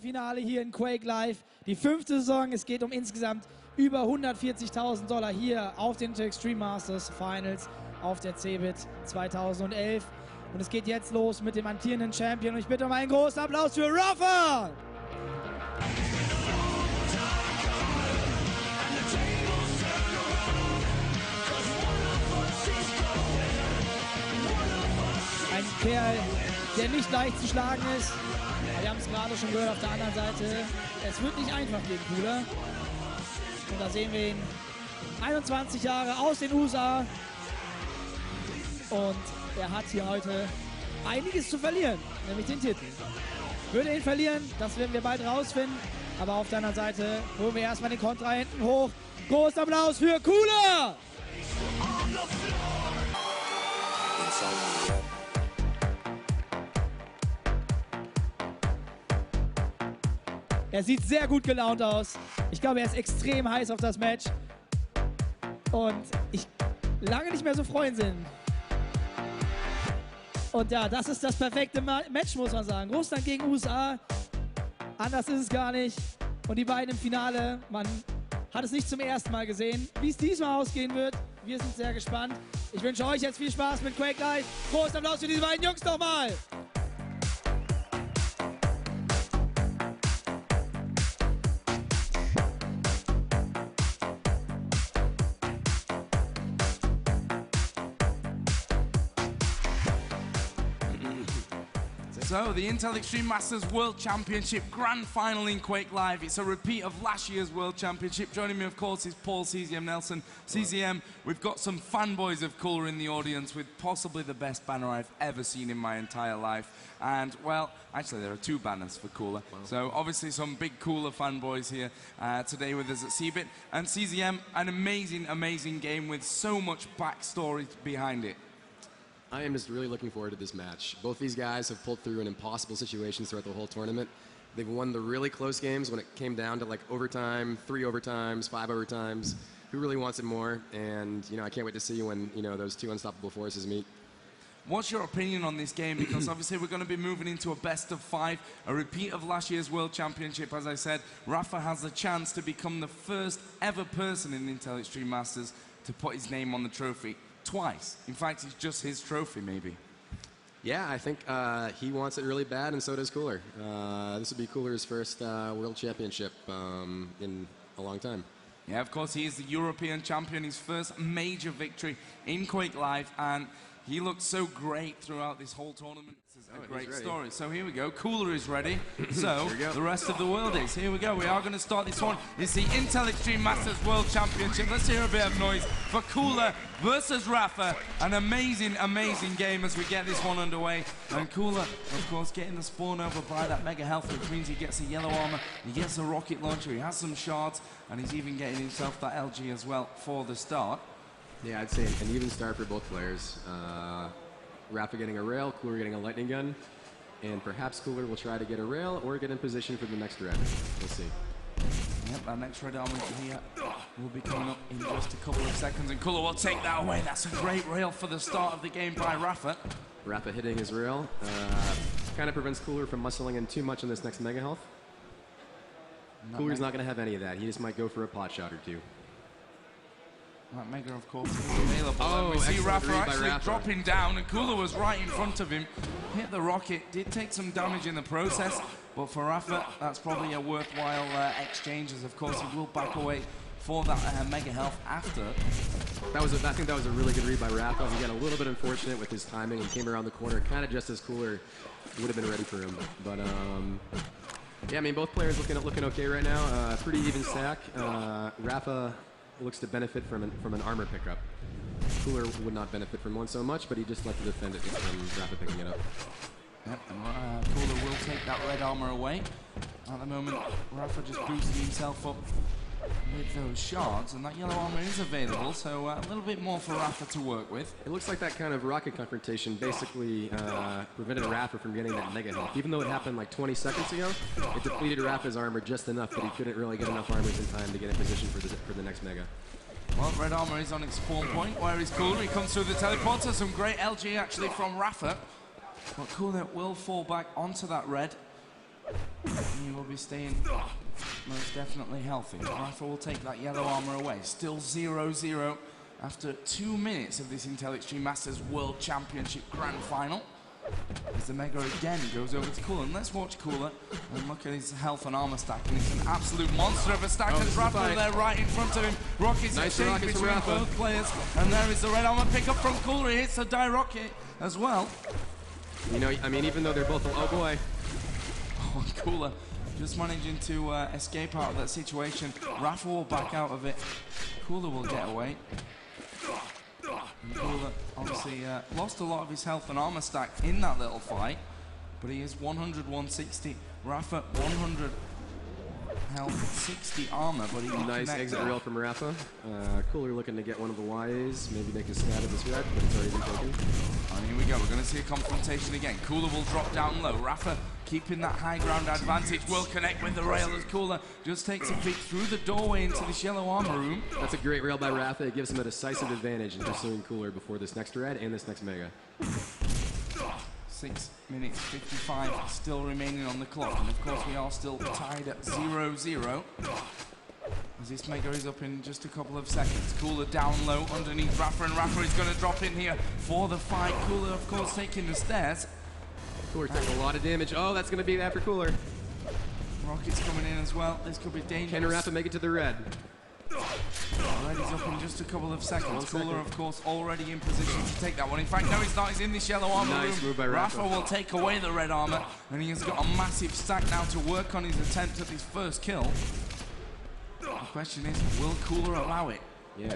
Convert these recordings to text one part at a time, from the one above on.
Finale hier in QuakeLive. Die 5. Saison. Es geht um insgesamt über 140.000 $ hier auf den Extreme Masters Finals auf der CeBIT 2011. Und es geht jetzt los mit dem amtierenden Champion. Und ich bitte um einen großen Applaus für CZ-rapha! Ein Kerl, der nicht leicht zu schlagen ist. Wir haben es gerade schon gehört auf der anderen Seite. Es wird nicht einfach gegen Cooler. Und da sehen wir ihn. 21 Jahre aus den USA. Und er hat hier heute einiges zu verlieren, nämlich den Titel. Würde ihn verlieren, das werden wir bald rausfinden. Aber auf der anderen Seite holen wir erstmal den Kontrahenten hoch. Großen Applaus für Cooler! Er sieht sehr gut gelaunt aus. Ich glaube, er ist extrem heiß auf das Match. Und ich lange nicht mehr so freuen sehen. Und ja, das ist das perfekte Match, muss man sagen. Russland gegen USA. Anders ist es gar nicht. Und die beiden im Finale, man hat es nicht zum ersten Mal gesehen. Wie es diesmal ausgehen wird, wir sind sehr gespannt. Ich wünsche euch jetzt viel Spaß mit QuakeLive. Großen Applaus für diese beiden Jungs nochmal. So, the Intel Extreme Masters World Championship Grand Final in QuakeLive. It's a repeat of last year's World Championship. Joining me, of course, is Paul CZM Nelson. CZM, we've got some fanboys of Cooler in the audience with possibly the best banner I've ever seen in my entire life. And, well, actually, there are 2 banners for Cooler. Wow. So, obviously, some big Cooler fanboys here today with us at CeBIT. And CZM, an amazing, amazing game with so much backstory behind it. I am just really looking forward to this match. Both these guys have pulled through in impossible situations throughout the whole tournament. They've won the really close games when it came down to like overtime, 3 overtimes, 5 overtimes. Who really wants it more? And I can't wait to see when those 2 unstoppable forces meet. What's your opinion on this game? Because obviously we're going to be moving into a best of 5, a repeat of last year's World Championship. As I said, Rapha has the chance to become the first ever person in Intel Extreme Masters to put his name on the trophy. Twice. In fact, it's just his trophy, maybe. Yeah, I think he wants it really bad, and so does Cooler. This would be Cooler's first World Championship in a long time. Yeah, of course, he is the European champion, his first major victory in QuakeLive, and he looked so great throughout this whole tournament. This is a great story. So here we go. Cooler is ready. So the rest of the world is. Here we go. We are going to start this one. It's the Intel Extreme Masters World Championship. Let's hear a bit of noise for Cooler versus Rapha. An amazing, amazing game as we get this one underway. And Cooler, of course, getting the spawn over by that mega health, which means he gets a yellow armor, he gets a rocket launcher, he has some shards, and he's even getting himself that LG as well for the start. Yeah, I'd say an even start for both players. Rapha getting a rail, Cooler getting a lightning gun, and perhaps Cooler will try to get a rail or get in position for the next red. We'll see. Yep, that next red armor here will be coming up in just a couple of seconds, and Cooler will take that away. That's a great rail for the start of the game by Rapha. Rapha hitting his rail kind of prevents Cooler from muscling in too much in this next mega health. Cooler's not going to have any of that. He just might go for a pot shot or 2. That mega, of course, is available. Oh, we see Rapha actually dropping down, and Cooler was right in front of him. Hit the rocket, did take some damage in the process, but for Rapha, that's probably a worthwhile exchange, as of course he will back away for that mega health after. I think that was a really good read by Rapha. He got a little bit unfortunate with his timing and came around the corner, kind of just as Cooler would have been ready for him. But yeah, I mean, both players looking okay right now. Pretty even stack. Rapha looks to benefit from an armor pickup. Cooler would not benefit from one so much, but he just left to defend it from Rapha picking it up. Yep, and Cooler will take that red armor away. At the moment, Rapha just boosting himself up with those shards, and that yellow armor is available, so a little bit more for Rapha to work with. It looks like that kind of rocket confrontation basically prevented Rapha from getting that mega health. Even though it happened like 20 seconds ago, it depleted Rapha's armor just enough that he couldn't really get enough armors in time to get in position for the next mega. Well, red armor is on its spawn point. Where is Cooler? He comes through the teleporter. Some great LG actually from Rapha. But Cooler will fall back onto that red. He will be staying most definitely healthy. Rapha will take that yellow armor away. Still 0-0 after 2 minutes of this Intel Extreme Masters World Championship Grand Final. As the Mega again goes over to Cooler. And let's watch Cooler and look at his health and armor stack. And it's an absolute monster of a stack. And Rapha there right in front of him. Rockets exchange between both players. And there is the red armor pickup from Cooler. He hits a die rocket as well. You know, I mean, even though they're both, oh boy. Oh, Cooler just managing to escape out of that situation. Rapha will back out of it. Cooler will get away. And Cooler obviously lost a lot of his health and armor stack in that little fight, but he is 100-160. Rapha 100 health, 60 armor, but he nice exit rail from Rapha. Cooler looking to get one of the YAs, maybe make a stab at this red, but it's already been taken. And here we go, we're going to see a confrontation again. Cooler will drop down low. Rapha keeping that high ground advantage, will connect with the rail as Cooler just takes a peek through the doorway into this yellow armor room. That's a great rail by Rapha. It gives him a decisive advantage in pursuing Cooler before this next red and this next Mega. 6 minutes 55 still remaining on the clock, and of course we are still tied at 0-0 as this Mega is up in just a couple of seconds. Cooler down low underneath Rapha, and Rapha is going to drop in here for the fight. Cooler of course taking the stairs. Cooler taking a lot of damage. Oh, that's going to be that for Cooler. Rockets coming in as well. This could be dangerous. Can Rapha make it to the red? Reddy's up in just a couple of seconds. Cooler, of course, already in position to take that one. In fact, no, he's not. He's in this yellow armor room. Nice move by Rapha. Rapha will take away the red armor, and he has got a massive stack now to work on his attempt at his first kill. The question is, will Cooler allow it? Yeah.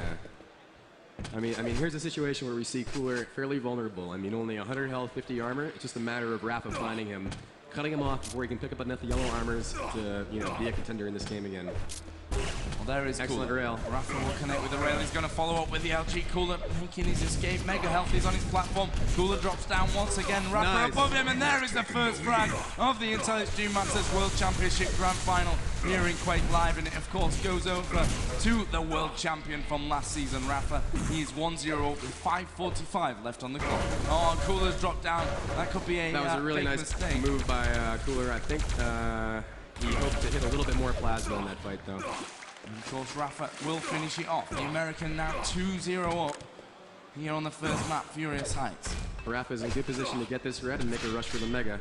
I mean, here's a situation where we see Cooler fairly vulnerable. I mean, only 100 health, 50 armor. It's just a matter of Rapha finding him, cutting him off before he can pick up enough yellow armors to, you know, be a contender in this game again. Well, there is excellent Cooler. rail. Rapha will connect with the rail. He's going to follow up with the LG. Cooler making his escape. Mega health is on his platform. Cooler drops down once again. Rapha above him, and there is the first frag of the Intel Extreme Masters World Championship Grand Final here in QuakeLive, and it of course goes over to the world champion from last season, Rapha. He is 1-0 with 5:45 left on the clock. Oh, Cooler's dropped down. That could be a that was a really nice mistake. move by Cooler. I think he hoped to hit a little bit more plasma in that fight, though. And of course, Rapha will finish it off. The American now 2-0 up here on the first map, Furious Heights. Rapha's in good position to get this red and make a rush for the Mega.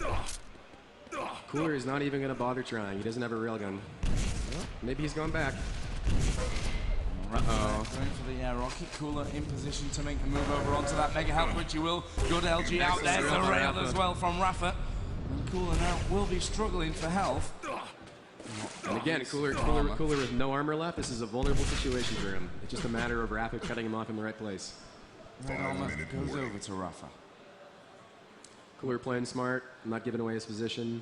Cooler is not even going to bother trying. He doesn't have a railgun. Well, maybe he's going back. Going for the rocket. Cooler in position to make the move over onto that Mega health, which he will. Good LG out there. The rail as well from Rapha. And Cooler now will be struggling for health. And again, Cooler with no armor left. This is a vulnerable situation for him. It's just a matter of Rapha cutting him off in the right place. Red armor goes over to Rapha. Cooler playing smart, not giving away his position.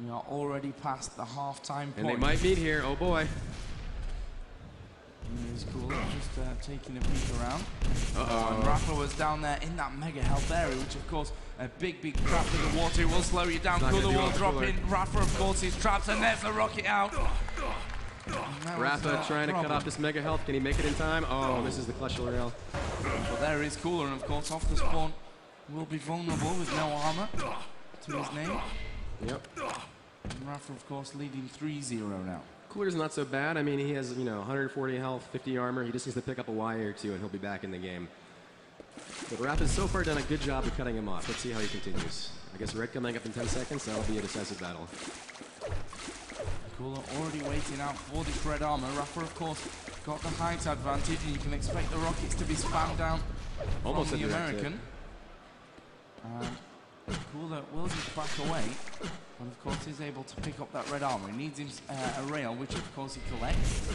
We are already past the half-time point. And they might meet here. Oh boy. And there's Cooler just taking a peek around. And Rapha was down there in that Mega health area, which of course a big trap in the water will slow you down. Cooler will drop in. Rapha of course is trapped, and there's the rocket out. Rapha trying to cut off this Mega health. Can he make it in time? Oh, this is the clutch rail. Well, there is Cooler, and of course off the spawn will be vulnerable with no armor to his name. Yep. And Rapha of course leading 3-0 now. Cooler's not so bad. I mean, he has, you know, 140 health, 50 armor. He just needs to pick up a Y or two, and he'll be back in the game. But Rapha's so far done a good job of cutting him off. Let's see how he continues. I guess red coming up in 10 seconds. That'll be a decisive battle. Cooler already waiting out for this red armor. Rapha, of course, got the height advantage, and you can expect the rockets to be spammed down almost from the American. Cooler will just back away, but of course is able to pick up that red armor. He needs him a rail, which of course he collects.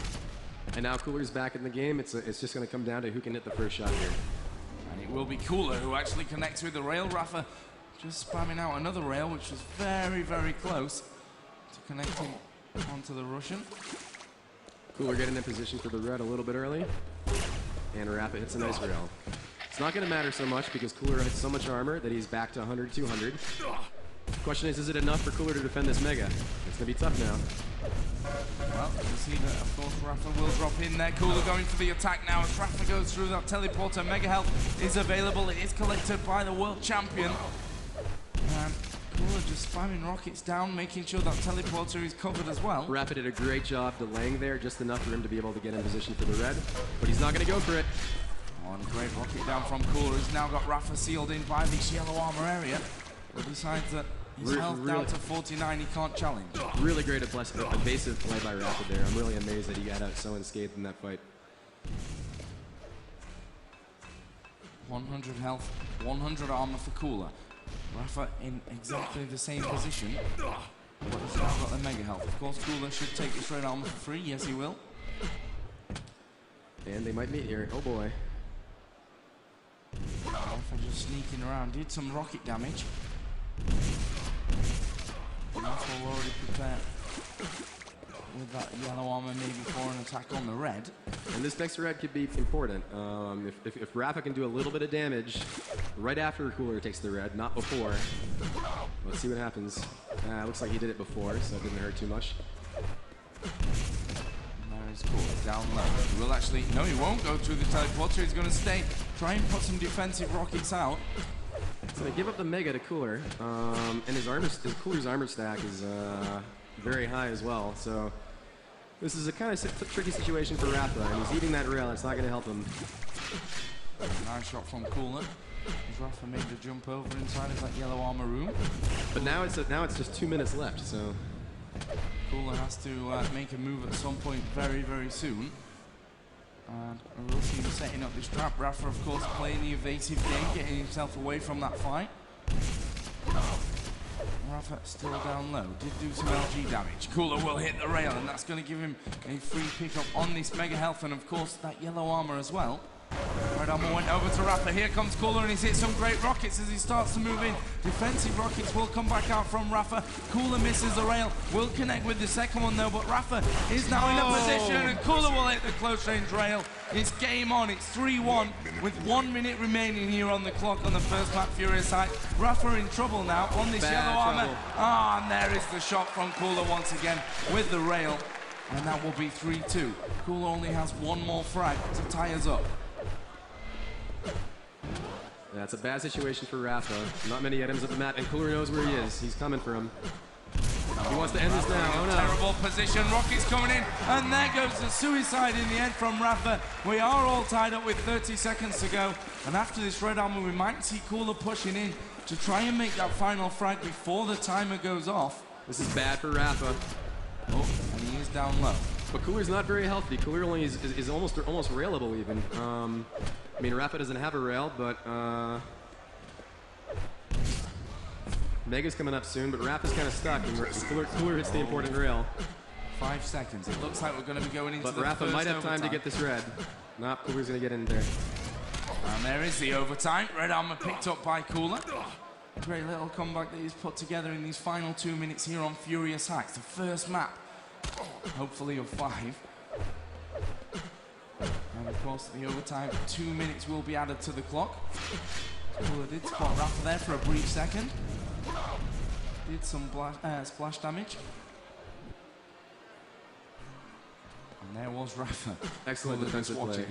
And now Cooler's back in the game. It's just going to come down to who can hit the first shot here. And it will be Cooler who actually connects with the rail. Rapha just spamming out another rail, which was very close to connecting onto the Russian. Cooler getting in position for the red a little bit early. And Rapha hits a nice rail. It's not going to matter so much because Cooler has so much armor that he's back to 100, 200. The question is it enough for Cooler to defend this Mega? It's going to be tough now. Well, you see that, of course, Rapha will drop in there. Cooler going for the attack now as Rapha goes through that teleporter. Mega health is available. It is collected by the world champion. And Cooler just spamming rockets down, making sure that teleporter is covered as well. Rapha did a great job delaying there, just enough for him to be able to get in position for the red, but he's not going to go for it. One great rocket down from Cooler. He's now got Rapha sealed in by this yellow armor area, but decides that his health down to 49, he can't challenge. Really great evasive play by Rapha there. I'm really amazed that he got out so unscathed in that fight. 100 health, 100 armor for Cooler. Rapha in exactly the same position, but he's now got the mega health. Of course, Cooler should take this red armor for free. Yes, he will. And they might meet here. Oh boy. Rapha just sneaking around. Did some rocket damage. Rapha will already prepare with that yellow armor maybe for an attack on the red. And this next red could be important. If Rapha can do a little bit of damage right after Cooler takes the red, not before. Let's see what happens. Looks like he did it before, so it didn't hurt too much. There is Cooler down low. He will actually, no, he won't go through the teleporter. He's going to stay, try and put some defensive rockets out. So they give up the mega to Cooler, and Cooler's armor stack is very high as well. So this is a kind of tricky situation for Rapha, and he's eating that rail. It's not going to help him. Nice shot from Cooler. Rapha made the jump over inside of that yellow armor room. But now it's just 2 minutes left. So Cooler has to make a move at some point very, very soon. And we'll see him setting up this trap. Rapha, of course, playing the evasive game, getting himself away from that fight. Rapha still down low, did do some LG damage. Cooler will hit the rail, and that's going to give him a free pickup on this mega health, and of course that yellow armor as well. Red armor went over to Rapha. Here comes Cooler, and he's hit some great rockets as he starts to move in. Defensive rockets will come back out from Rapha. Cooler misses the rail, will connect with the second one though, but Rapha is now in a position, and Cooler will hit the close range rail. It's game on. It's 3-1 with 1 minute remaining here on the clock on the first map, Furious Heights. Rapha in trouble now on this yellow armor. And there is the shot from Cooler once again with the rail, and that will be 3-2. Cooler only has one more frag to tie us up. That's a bad situation for Rapha. Not many items at the map, and Cooler knows where he is. He's coming for him. He wants to end this now. Oh no. Terrible position. Rockets coming in, and there goes the suicide in the end from Rapha. We are all tied up with 30 seconds to go, and after this red armor, we might see Cooler pushing in to try and make that final frag before the timer goes off. This is bad for Rapha. Oh, and he is down low. But Cooler's not very healthy. Cooler only is almost railable even. I mean, Rapha doesn't have a rail, but Mega's coming up soon, but Rapha's kind of stuck, and Cooler hits the important rail. 5 seconds. It looks like we're going to be going into the first Rapha might have time to get this red. Nope, Cooler's going to get in there. And there is the overtime. Red armor picked up by Cooler. Great little comeback that he's put together in these final 2 minutes here on Furious Heights, the first map, hopefully of 5. And of course, the overtime, 2 minutes will be added to the clock. Cooler did spot Rapha there for a brief second. Did some splash damage. And there was Rapha. Excellent defensive play.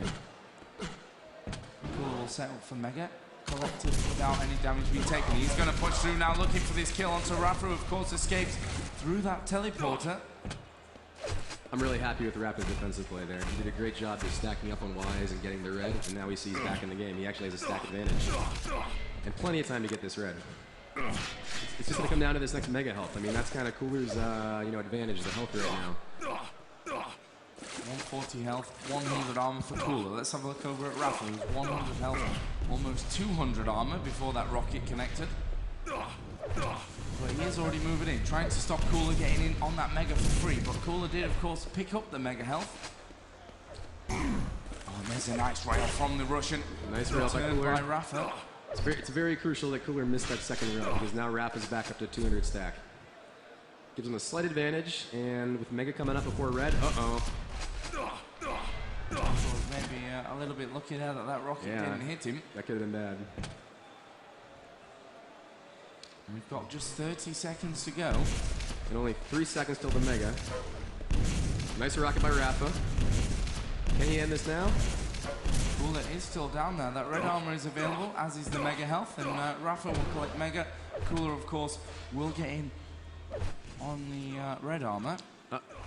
Cooler will set up for Mega. Collected without any damage being taken. He's going to push through now, looking for this kill onto Rapha, who of course escapes through that teleporter. I'm really happy with Rapha's defensive play there. He did a great job just stacking up on Ys and getting the red, and now we see he's back in the game. He actually has a stack advantage. And plenty of time to get this red. It's just going to come down to this next mega health. I mean, that's kind of Cooler's advantage, the health right now. 140 health, 100 armor for Cooler. Let's have a look over at Rapha, who's 100 health, almost 200 armor before that rocket connected. But he is already moving in, trying to stop Cooler getting in on that mega for free. But Cooler did, of course, pick up the mega health. Oh, and there's a nice rail from the Russian. Nice rail by Cooler. By Rapha. It's very crucial that Cooler missed that second rail, because now Rapha's back up to 200 stack. Gives him a slight advantage, and with mega coming up before red, Maybe a little bit lucky there that rocket didn't hit him. That could have been bad. We've got just 30 seconds to go. And only 3 seconds till the mega. Nice rocket by Rapha. Can he end this now? Cooler is still down there. That red armor is available, as is the mega health, and Rapha will collect mega Cooler, of course, will get in on the red armor.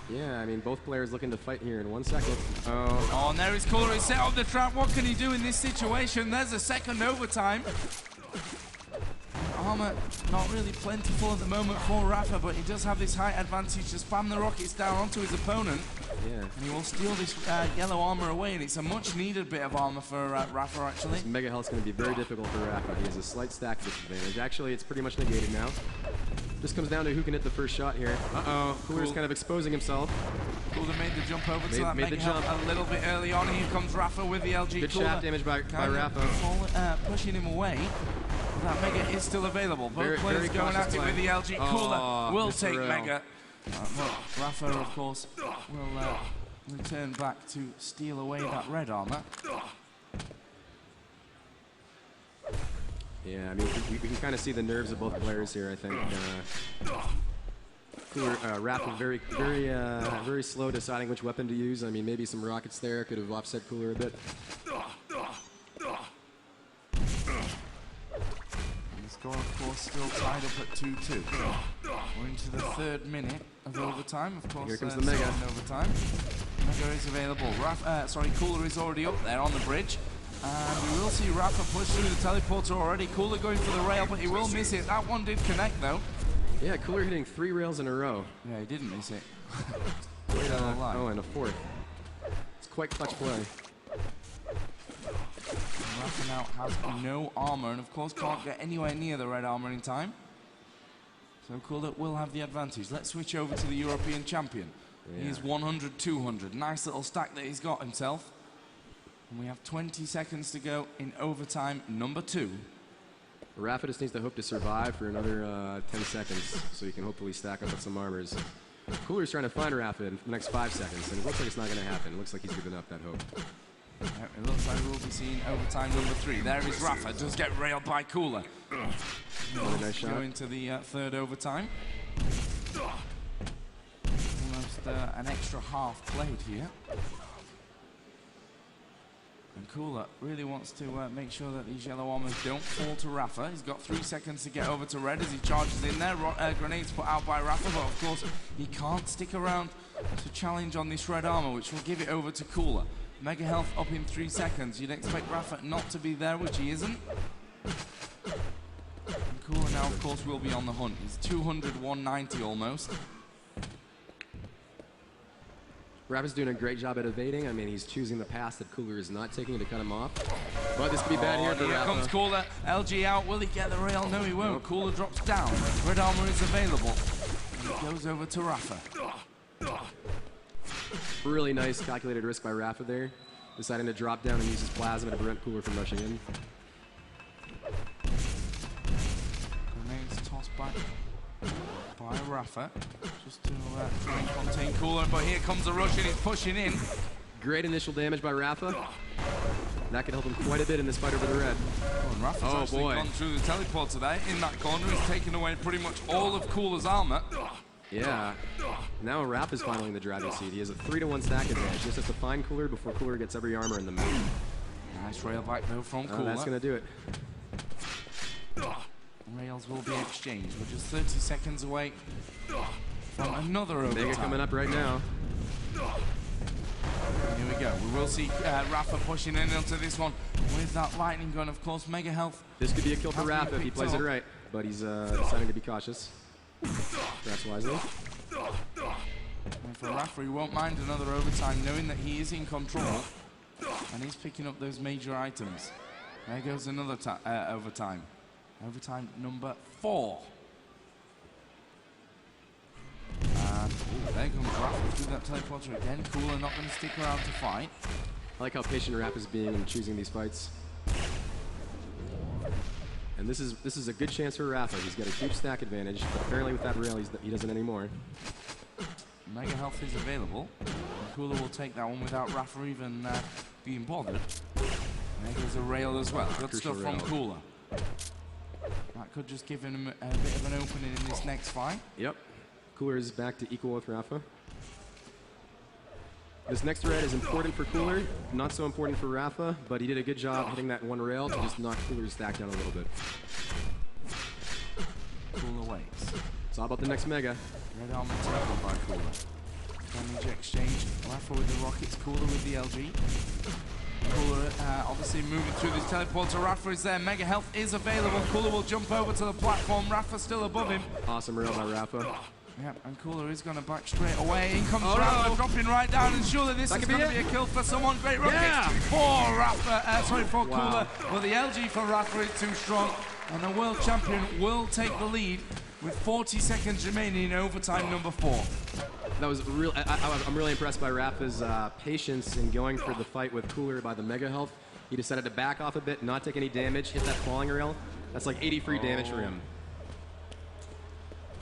Yeah, I mean, both players looking to fight here in 1 second. Oh, and there is Cooler. He's set up the trap. What can he do in this situation? There's a second overtime. Armor not really plentiful at the moment for Rapha, but he does have this height advantage to spam the rockets down onto his opponent. Yeah. And he will steal this yellow armor away, and it's a much needed bit of armor for Rapha, actually. This Mega Health's going to be very difficult for Rapha. He has a slight stack disadvantage. Actually, it's pretty much negated now. Just comes down to who can hit the first shot here. Cooler's kind of exposing himself. Cooler made the jump over to that Mega Health a little bit early on. Here comes Rapha with the LG. Good shaft damage by Rapha. Pushing him away. That Mega is still available. Both players going at it with the LG. Cooler will take Mega. Well, Rapha, of course, will return back to steal away that red armor. Yeah, I mean, we can kind of see the nerves of both players here, I think. Cooler, Rapha very slow deciding which weapon to use. I mean, maybe some rockets there could have offset Cooler a bit. Score, of course, still tied up at 2-2. We're into the 3rd minute of overtime. Of course, here comes the Mega. Overtime. Mega is available. Cooler is already up there on the bridge. And we will see Rapha push through the teleporter already. Cooler going for the rail, but he will miss it. That one did connect, though. Yeah, Cooler hitting 3 rails in a row. Yeah, he didn't miss it. And a 4th. It's quite clutch play. Rapha now has no armor, and of course can't get anywhere near the red armor in time. So Cooler will have the advantage. Let's switch over to the European champion. Yeah. He is 100-200. Nice little stack that he's got himself. And we have 20 seconds to go in overtime number 2. Rapha just needs to hope to survive for another 10 seconds so he can hopefully stack up with some armors. Cooler's trying to find Rapha in the next 5 seconds, and it looks like it's not going to happen. It looks like he's given up that hope. It looks like we'll be seeing overtime number 3. There is Rapha, does get railed by Cooler. Really nice shot. Going to the 3rd overtime. Almost an extra half played here. And Cooler really wants to make sure that these yellow armors don't fall to Rapha. He's got 3 seconds to get over to red as he charges in there. Grenades put out by Rapha, but of course he can't stick around to challenge on this red armor, which will give it over to Cooler. Mega health up in 3 seconds. You'd expect Rapha not to be there, which he isn't. And Cooler now, of course, will be on the hunt. He's 200-190 almost. Rapha's doing a great job at evading. I mean, he's choosing the path that Cooler is not taking to cut him off. But this could be bad here for Rapha. Here comes Cooler. LG out. Will he get the rail? No, he won't. Nope. Cooler drops down. Red armor is available. And it goes over to Rapha. Really nice calculated risk by Rapha there, deciding to drop down and use his plasma to prevent Cooler from rushing in. Grenades tossed back by Rapha, just to try and contain Cooler, but here comes the rush and he's pushing in. Great initial damage by Rapha. That could help him quite a bit in this fight over the red. Oh, and Rapha's actually gone through the teleporter there in that corner. He's taken away pretty much all of Cooler's armor. Yeah. Now Rapha's finally in the driving seat. He has a 3-to-1 stack advantage. He just has to find Cooler before Cooler gets every armor in the map. Nice rail back though from Cooler. That's going to do it. Rails will be exchanged. We're just 30 seconds away from another overtime. Mega coming up right now. Here we go. We will see Rapha pushing in into this one with that lightning gun, of course. Mega health. This could be a kill for Rapha if he plays it right, but he's deciding to be cautious. Perhaps wisely. And for Rapha, he won't mind another overtime, knowing that he is in control and he's picking up those major items. There goes another overtime. Overtime number 4. And there comes Rapha through that teleporter again. Cooler not going to stick around to fight. I like how patient Rapha's being in choosing these fights. And this is a good chance for Rapha. He's got a huge stack advantage, but apparently with that rail he doesn't anymore. Mega health is available. Cooler will take that one without Rapha even being bothered. There's a rail as well. Good stuff from Cooler. That could just give him a bit of an opening in this next fight. Yep. Cooler is back to equal with Rapha. This next red is important for Cooler, not so important for Rapha, but he did a good job hitting that one rail to just knock Cooler's stack down a little bit. all about the next mega. Red armor taken by Cooler. Damage exchange. Rapha with the rockets, Cooler with the LG. Cooler obviously moving through this teleporter. Rapha is there. Mega health is available. Cooler will jump over to the platform. Rapha still above him. Awesome rail by Rapha. Yep, and Cooler is going to back straight away. In comes Rapha, dropping right down, and surely this is going to be a kill for someone. Great rockets for Rapha, for Cooler. But the LG for Rapha is too strong, and the world champion will take the lead with 40 seconds remaining in overtime number 4. That was real. I'm really impressed by Rapha's patience in going for the fight with Cooler by the mega health. He decided to back off a bit, not take any damage, hit that falling rail. That's like 80 free damage for him.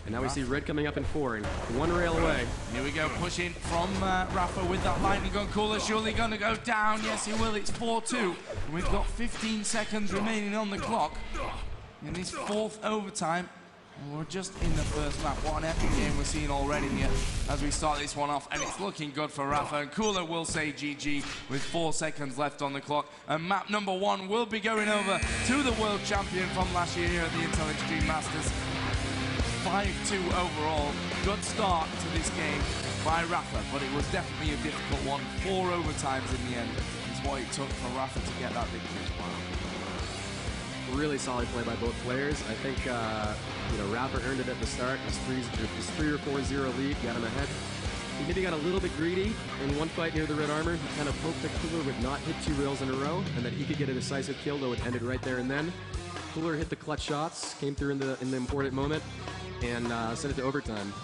And now we see Red coming up in 4 and 1 rail away. Here we go, pushing from Rapha with that lightning gun. Cooler surely going to go down. Yes, he will. It's 4-2. And we've got 15 seconds remaining on the clock in this 4th overtime. And we're just in the first map. What an epic game we're seeing already here as we start this one off. And it's looking good for Rapha. And Cooler will say GG with 4 seconds left on the clock. And map number 1 will be going over to the world champion from last year here at the Intel Extreme Masters. 5-2 overall. Good start to this game by Rapha, but it was definitely a difficult one. 4 overtimes in the end is what it took for Rapha to get that victory. Really solid play by both players. I think Rapha earned it at the start. His 3 or 4-0 lead got him ahead. He maybe got a little bit greedy in one fight near the red armor. He kind of poked the Cooler with not hit 2 rails in a row, and that he could get a decisive kill, though it ended right there and then. Cooler hit the clutch shots, came through in the important moment, and sent it to overtime.